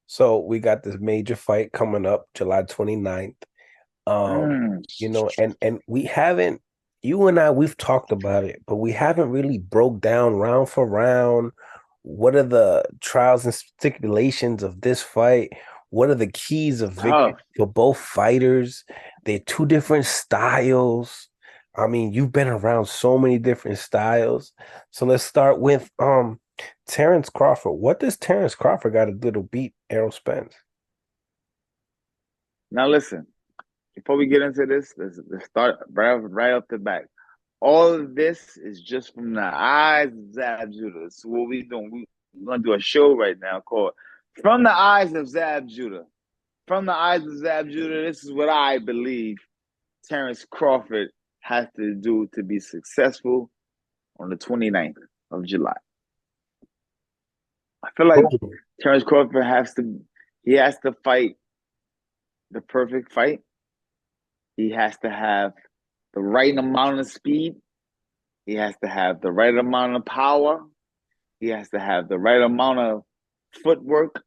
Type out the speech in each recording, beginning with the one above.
So we got this major fight coming up July 29th. Mm. And we haven't, you and I, we've talked about it, but we haven't really broke down round for round. What are the trials and stipulations of this fight? What are the keys of victory Tough. for both fighters? They're two different styles. I mean, you've been around so many different styles. So let's start with Terrence Crawford. What does Terrence Crawford got to do to beat Errol Spence? Now listen, before we get into this, let's start right off the back. All of this is just from the eyes of Zab Judah. So what we doing? We're gonna do a show right now called "From the Eyes of Zab Judah." From the eyes of Zab Judah, this is what I believe Terrence Crawford has to do to be successful on the 29th of July. I feel like Boom. Terrence Crawford has to fight the perfect fight. He has to have the right amount of speed. He has to have the right amount of power. He has to have the right amount of footwork,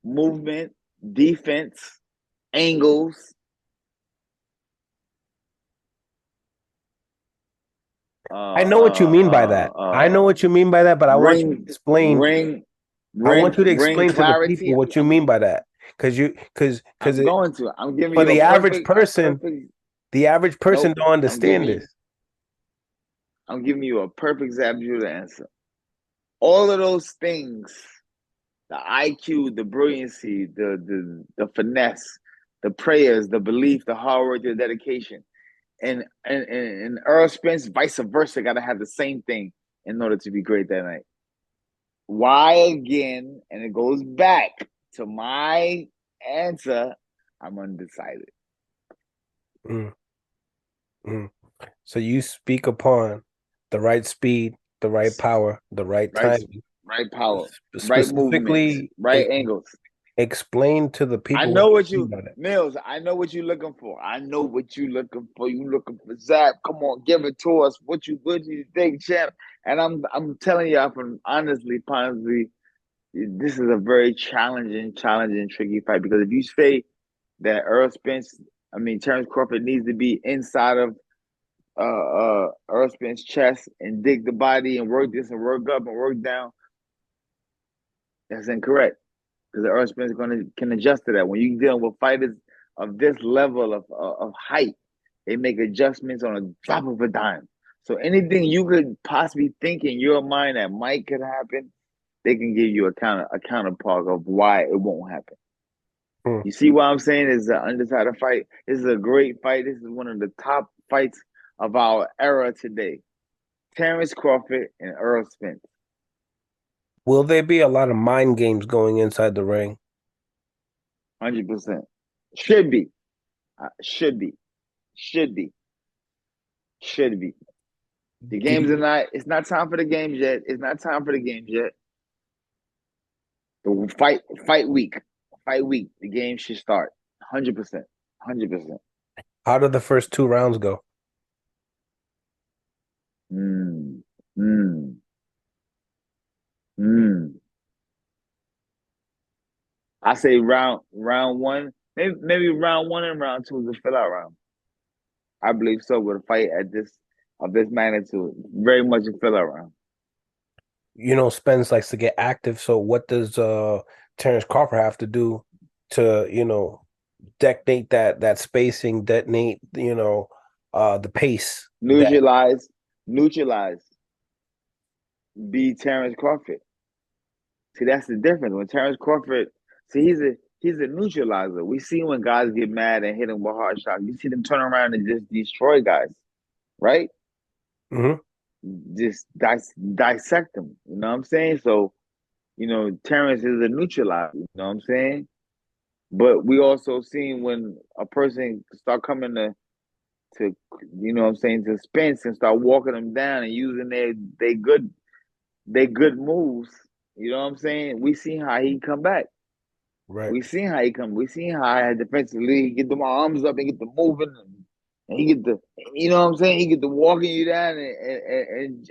movement, defense, angles. I know what you mean by that. I know what you mean by that, but I want you to Ring, explain. ring, I want you to ring explain to the people clarity. what you mean by that, because I'm going to. I'm giving for you a perfect. the average person Nope. don't I'm understand giving. this. I'm giving you a perfect Zab Judah answer. All of those things, the IQ, the brilliancy, the finesse, the prayers, the belief, the hard work, the dedication, and Earl Spence, vice versa, got to have the same thing in order to be great that night. Why again? And it goes back to my answer. I'm undecided. Mm, mm. So you speak upon the right speed, the right power, the right Right, timing. right power, right movements, Specifically, right angles. explain to the I people what know you what mean you by that. Mills. I know what you're looking for. I know what you're looking for. You looking for Zap? Come on, give it to us. What you think, champ? And I'm telling you, from honestly, this is a very challenging, tricky fight because if you say that Terrence Crawford needs to be inside of Earl Spence's chest and dig the body and work this and work up and work down, that's incorrect. Because the Earl Spence can adjust to that. When you're dealing with fighters of this level of height, they make adjustments on a drop of a dime. So anything you could possibly think in your mind that might could happen, they can give you a counterpart of why it won't happen. Mm. You see what I'm saying? It's an undecided fight. This is a great fight. This is one of the top fights of our era today. Terrence Crawford and Earl Spence. Will there be a lot of mind games going inside the ring? 100%. Should be. Should be. Should be. Should be. The Do games are you, not. It's not time for the games yet. It's not time for the games yet. The fight week, fight week. The game should start. 100%. 100%. how do the first two rounds go? Mm, mm, mm. I say round one. Maybe round one and round two is a fill out round. I believe so. With a fight at this of this magnitude, very much a fill out round. Spence likes to get active. So what does Terrence Crawford have to do to, detonate that spacing, detonate, the pace that Neutralize, neutralize. Be Terrence Crawford. See, that's the difference. When Terrence Crawford, see, he's a neutralizer. We see when guys get mad and hit him with hard shots. You see them turn around and just destroy guys, right? Mhm. Just dissect them. You know what I'm saying? So, Terrence is a neutralizer. You know what I'm saying? But we also seen when a person start coming to what I'm saying, to Spence and start walking them down and using they good moves. You know what I'm saying? We seen how he come back. Right. We seen how he come. We seen how defensively he get the arms up and get the moving, and he get the, what I'm saying? He get the walking you down and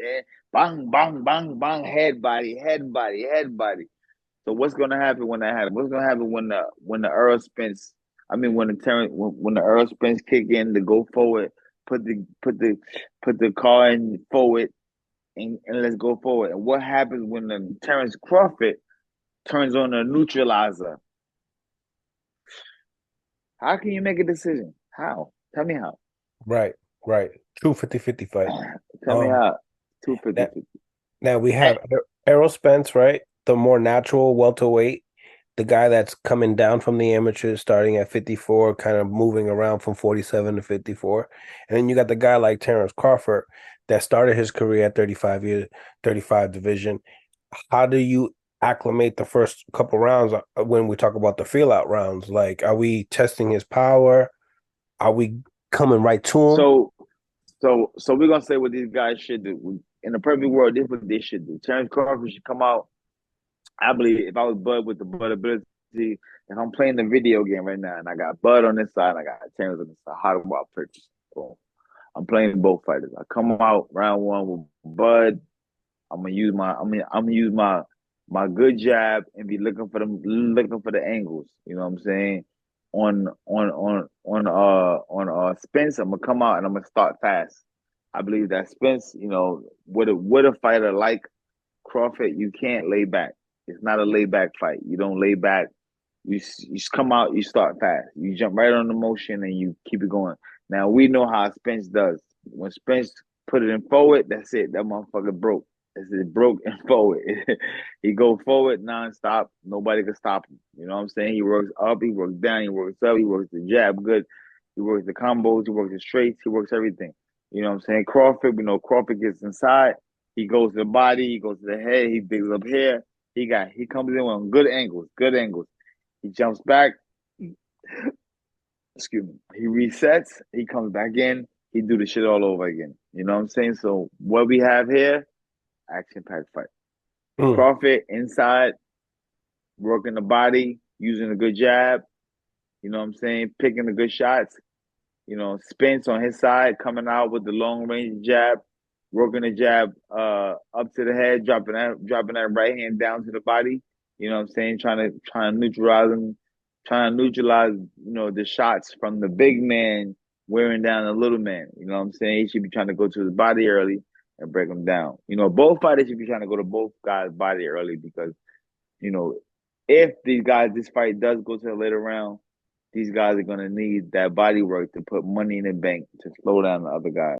bang, bang, bang, bang, head body, head body, head body. So what's gonna happen when that happens? What's gonna happen when the Earl Spence, I mean when the Terrence when the Earl Spence kick in to go forward, put the put the put the car in forward and let's go forward. And what happens when the Terrence Crawford turns on a neutralizer? How can you make a decision? How? Tell me how. Right, right. True 50-50 fight. Tell me Um, how. Two fifty now, fifty. now we And have Errol Spence, right? The more natural welterweight, the guy that's coming down from the amateurs, starting at 54, kind of moving around from 47 to 54. And then you got the guy like Terrence Crawford that started his career at 35 division. How do you acclimate the first couple rounds when we talk about the feel out rounds? Like, are we testing his power? Are we coming right to him? so so we're gonna say what these guys should do. In the perfect world, this is what they should do. Terrence Crawford should come out. I believe if I was Bud with the Bud ability, if I'm playing the video game right now and I got Bud on this side and I got Terrence on this side, how do I pick? Boom. I'm playing both fighters. I come out round one with Bud. I'm gonna use my good jab and be looking for the angles. You know what I'm saying? On Spence, I'm gonna come out and I'm gonna start fast. I believe that Spence, with a fighter like Crawford, you can't lay back. It's not a lay back fight. You don't lay back. You just come out, you start fast. You jump right on the motion and you keep it going. Now we know how Spence does. When Spence put it in forward, that's it. That motherfucker broke. That's it, broke and forward. He go forward nonstop. Nobody can stop him. You know what I'm saying? He works up, he works down, he works up, he works the jab good. He works the combos, he works the straights, he works everything. You know what I'm saying? Crawford, we know Crawford gets inside. He goes to the body, he goes to the head, he digs up here. He comes in on good angles, good angles. He jumps back, excuse me. He resets, he comes back in, he do the shit all over again. You know what I'm saying? So what we have here, action packed fight. Mm. Crawford inside, working the body, using a good jab, you know what I'm saying, picking the good shots. Spence on his side coming out with the long range jab, working the jab up to the head, dropping that right hand down to the body. You know what I'm saying? Trying to neutralize him, trying to neutralize, the shots from the big man wearing down the little man. You know what I'm saying? He should be trying to go to his body early and break him down. Both fighters should be trying to go to both guys' body early because, you know, if this fight does go to the later round, these guys are gonna need that body work to put money in the bank to slow down the other guy.